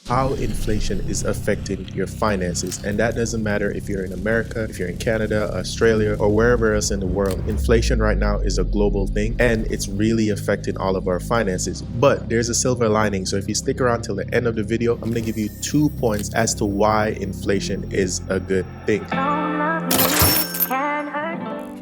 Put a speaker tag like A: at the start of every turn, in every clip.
A: how inflation is affecting your finances. And that doesn't matter if you're in America, if you're in Canada, Australia, or wherever else in the world. Inflation right now is a global thing and it's really affecting all of our finances. But there's a silver lining. So if you stick around till the end of the video, I'm going to give you 2 points as to why inflation is a good thing.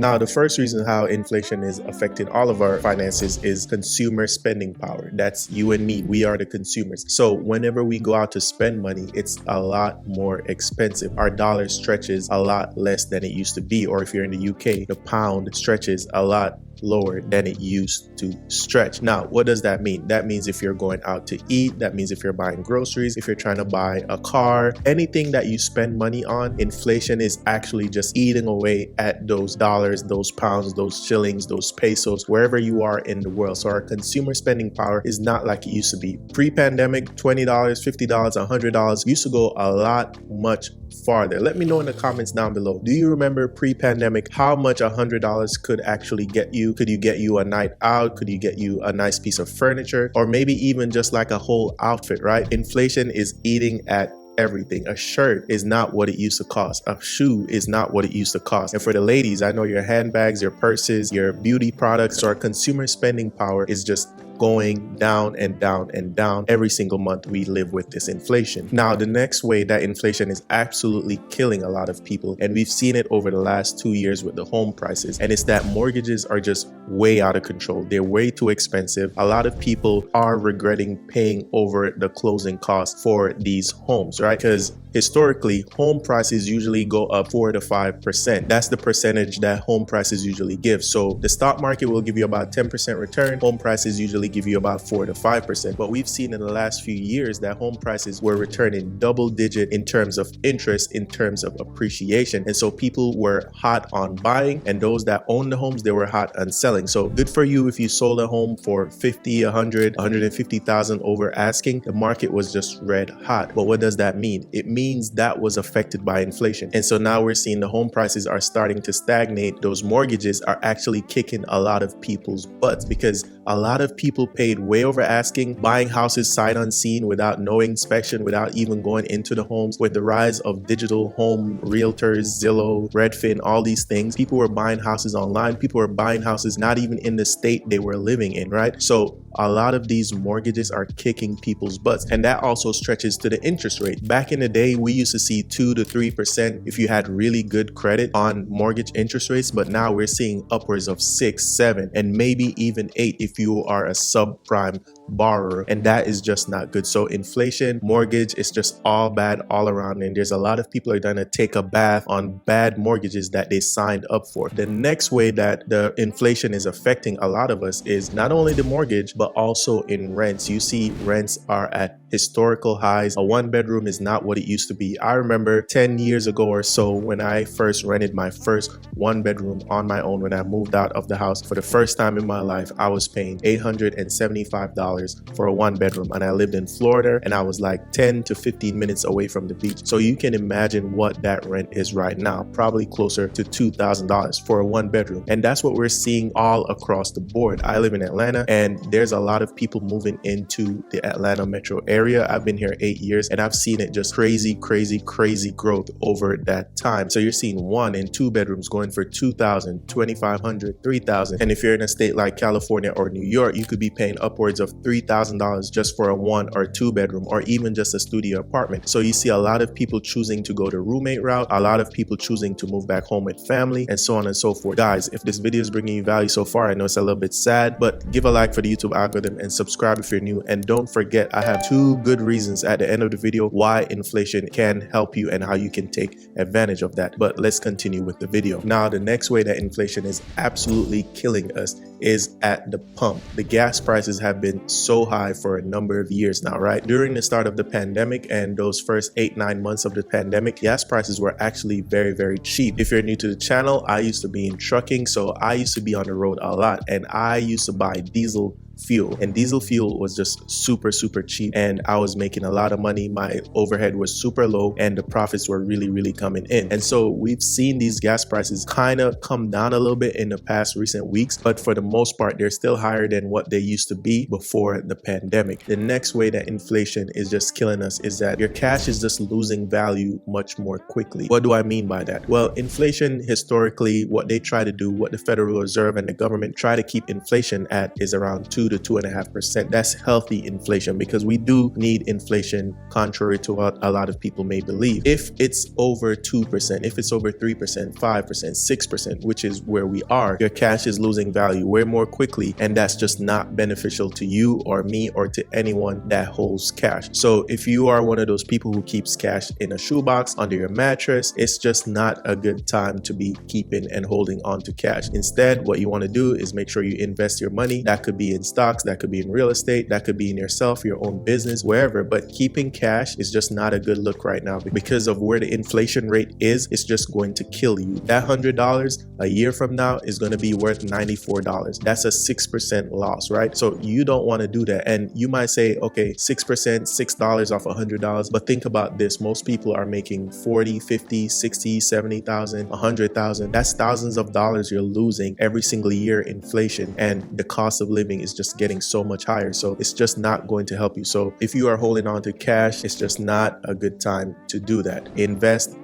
A: Now, the first reason how inflation is affecting all of our finances is consumer spending power. That's you and me. We are the consumers. So whenever we go out to spend money, it's a lot more expensive. Our dollar stretches a lot less than it used to be. Or if you're in the UK, the pound stretches a lot lower than it used to stretch. Now, what does that mean? That means if you're going out to eat, that means if you're buying groceries, if you're trying to buy a car, anything that you spend money on, inflation is actually just eating away at those dollars, those pounds, those shillings, those pesos, wherever you are in the world. So our consumer spending power is not like it used to be. Pre-pandemic, $20, $50, $100 used to go a lot much farther. Let me know in the comments down below. Do you remember pre-pandemic how much $100 could actually get you? Could you get you a night out? Could you get you a nice piece of furniture? Or maybe even just like a whole outfit, right? Inflation is eating at everything. A shirt is not what it used to cost. A shoe is not what it used to cost. And for the ladies, I know your handbags, your purses, your beauty products, our consumer spending power is just going down and down and down every single month we live with this inflation. Now, the next way that inflation is absolutely killing a lot of people, and we've seen it over the last 2 years with the home prices, and it's that mortgages are just way out of control. They're way too expensive. A lot of people are regretting paying over the closing costs for these homes, right? Because historically, home prices usually go up 4 to 5%. That's the percentage that home prices usually give. So the stock market will give you about 10% return. Home prices usually give you about 4 to 5%. But we've seen in the last few years that home prices were returning double digit in terms of interest, in terms of appreciation. And so people were hot on buying, and those that own the homes, they were hot on selling. So good for you if you sold a home for 50, 100, 150,000 over asking. The market was just red hot. But what does that mean? It means that was affected by inflation. And so now we're seeing the home prices are starting to stagnate. Those mortgages are actually kicking a lot of people's butts because a lot of people paid way over asking, buying houses sight unseen without no inspection, without even going into the homes. With the rise of digital home realtors, Zillow, Redfin, all these things, people were buying houses online. People were buying houses not even in the state they were living in, right? So a lot of these mortgages are kicking people's butts, and that also stretches to the interest rate. Back in the day, we used to see 2 to 3% if you had really good credit on mortgage interest rates, but now we're seeing upwards of 6, 7, and maybe even 8 if you are a subprime borrower, and that is just not good. So inflation, mortgage, it's just all bad all around, and there's a lot of people are gonna take a bath on bad mortgages that they signed up for. The next way that the inflation is affecting a lot of us is not only the mortgage, but also in rents. You see rents are at historical highs. A 1-bedroom is not what it used to be. I remember 10 years ago or so when I first rented my first 1-bedroom on my own. When I moved out of the house for the first time in my life, I was paying $875 for a 1-bedroom, and I lived in Florida, and I was like 10 to 15 minutes away from the beach. So you can imagine what that rent is right now, probably closer to $2,000 for a 1-bedroom. And that's what we're seeing all across the board. I live in Atlanta, and there's a lot of people moving into the Atlanta metro area. I've been here 8 years, and I've seen it just crazy growth over that time. So you're seeing 1 and 2 bedrooms going for $2,000, $2,500, $3,000. And if you're in a state like California or New York, you could be paying upwards of $3,000 just for a 1 or 2 bedroom, or even just a studio apartment. So you see a lot of people choosing to go the roommate route, a lot of people choosing to move back home with family, and so on and so forth. Guys, if this video is bringing you value so far, I know it's a little bit sad, but give a like for the YouTube algorithm and subscribe if you're new. And don't forget, I have 2 good reasons at the end of the video why inflation can help you and how you can take advantage of that. But let's continue with the video. Now, the next way that inflation is absolutely killing us is at the pump. The gas prices have been so high for a number of years now, right? During the start of the pandemic and those first 8-9 months of the pandemic, gas prices were actually very cheap. If you're new to the channel, I used to be in trucking, so I used to be on the road a lot, and I used to buy diesel fuel, and diesel fuel was just super cheap, and I was making a lot of money. My overhead was super low and the profits were really coming in. And so we've seen these gas prices kind of come down a little bit in the past recent weeks, but for the most part they're still higher than what they used to be before the pandemic. The next way that inflation is just killing us is that your cash is just losing value much more quickly. What do I mean by that? Well, inflation historically, what they try to do, what the Federal Reserve and the government try to keep inflation at is around 2 to 2.5%. That's healthy inflation, because we do need inflation, contrary to what a lot of people may believe. If it's over 2%, if it's over 3%, 5%, 6%, which is where we are, your cash is losing value way more quickly, and that's just not beneficial to you or me or to anyone that holds cash. So if you are one of those people who keeps cash in a shoebox under your mattress, it's just not a good time to be keeping and holding on to cash. Instead, what you want to do is make sure you invest your money. That could be in stocks, that could be in real estate, that could be in yourself, your own business, wherever. But keeping cash is just not a good look right now because of where the inflation rate is. It's just going to kill you. That $100 a year from now is going to be worth $94. That's a 6% loss, right? So you don't want to do that. And you might say, okay, 6%, $6 off $100. But think about this. Most people are making 40, 50, 60, 70,000, 100,000. That's thousands of dollars you're losing every single year. Inflation and the cost of living is just getting so much higher. So it's just not going to help you. So if you are holding on to cash, it's just not a good time to do that. Invest.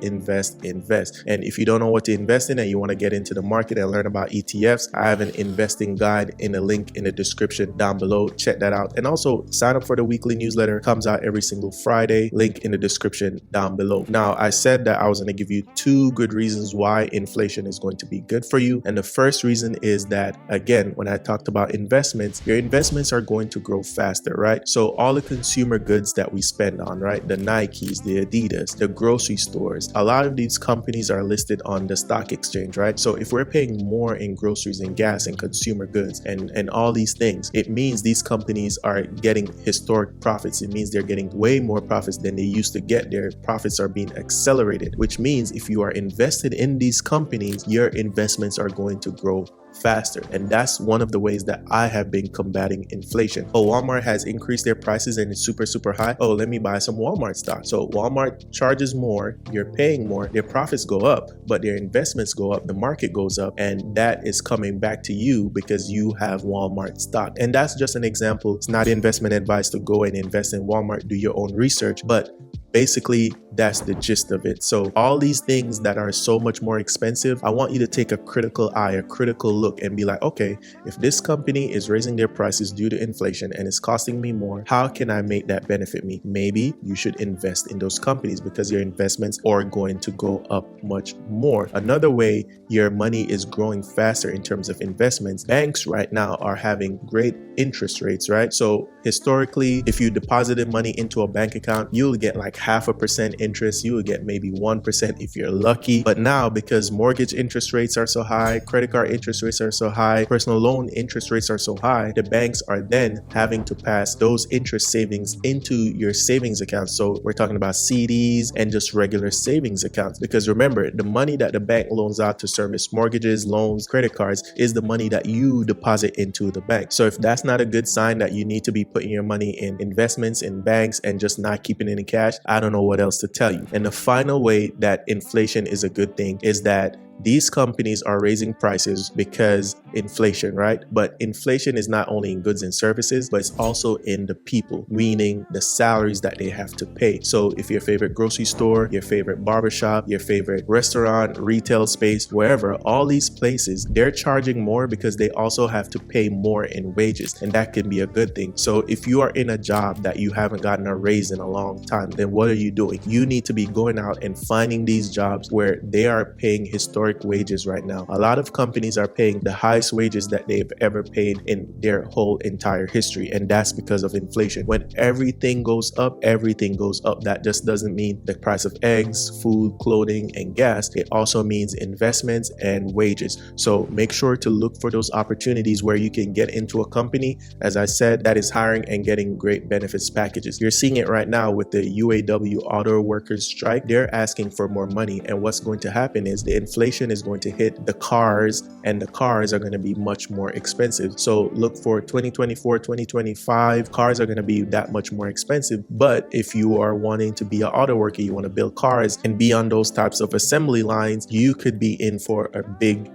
A: And if you don't know what to invest in and you want to get into the market and learn about ETFs, I have an investing guide in a link in the description down below. Check that out. And also sign up for the weekly newsletter. It comes out every single Friday. Link in the description down below. Now, I said that I was going to give you 2 good reasons why inflation is going to be good for you. And the first reason is that, again, when I talked about investments, your investments are going to grow faster, right? So all the consumer goods that we spend on, right? The Nikes, the Adidas, the grocery stores, a lot of these companies are listed on the stock exchange, right? So if we're paying more in groceries and gas and consumer goods and all these things, it means these companies are getting historic profits. It means they're getting way more profits than they used to get. Their profits are being accelerated, which means if you are invested in these companies, your investments are going to grow faster. And that's one of the ways that I have been combating inflation. Oh, Walmart has increased their prices and it's super high. Oh, let me buy some Walmart stock. So Walmart charges more, you're paying more, their profits go up, but their investments go up, the market goes up, and that is coming back to you because you have Walmart stock. And that's just an example. It's not investment advice to go and invest in Walmart, do your own research, but basically, that's the gist of it. So all these things that are so much more expensive, I want you to take a critical eye, a critical look and be like, okay, if this company is raising their prices due to inflation and it's costing me more, how can I make that benefit me? Maybe you should invest in those companies because your investments are going to go up much more. Another way your money is growing faster in terms of investments, banks right now are having great interest rates, right? So historically, if you deposited money into a bank account, you'll get like 0.5% interest. You will get maybe 1% if you're lucky. But now, because mortgage interest rates are so high, credit card interest rates are so high, personal loan interest rates are so high, the banks are then having to pass those interest savings into your savings accounts. So we're talking about CDs and just regular savings accounts. Because remember, the money that the bank loans out to service mortgages, loans, credit cards is the money that you deposit into the bank. So if that's not a good sign that you need to be putting your money in investments in banks and just not keeping it in cash, I don't know what else to tell you. And the final way that inflation is a good thing is that these companies are raising prices because inflation, right? But inflation is not only in goods and services, but it's also in the people, meaning the salaries that they have to pay. So if your favorite grocery store, your favorite barbershop, your favorite restaurant, retail space, wherever, all these places, they're charging more because they also have to pay more in wages. And that can be a good thing. So if you are in a job that you haven't gotten a raise in a long time, then what are you doing? You need to be going out and finding these jobs where they are paying historic wages right now. A lot of companies are paying the highest wages that they've ever paid in their whole entire history, and that's because of inflation. When everything goes up, everything goes up. That just doesn't mean the price of eggs, food, clothing, and gas. It also means investments and wages. So make sure to look for those opportunities where you can get into a company, as I said, that is hiring and getting great benefits packages. You're seeing it right now with the UAW auto workers strike. They're asking for more money, and what's going to happen is the inflation inflation is going to hit the cars, and the cars are going to be much more expensive. So look for 2024, 2025, cars are going to be that much more expensive. But if you are wanting to be an auto worker, you want to build cars and be on those types of assembly lines, you could be in for a big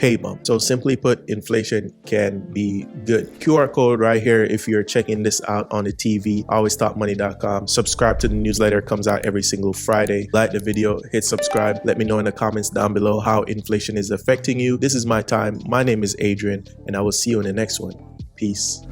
A: pay bump. So simply put, inflation can be good. QR code right here if you're checking this out on the TV, alwaystalkmoney.com. Subscribe to the newsletter, it comes out every single Friday. Like the video, hit subscribe. Let me know in the comments down below how inflation is affecting you. This is my time. My name is Adrian, and I will see you in the next one. Peace.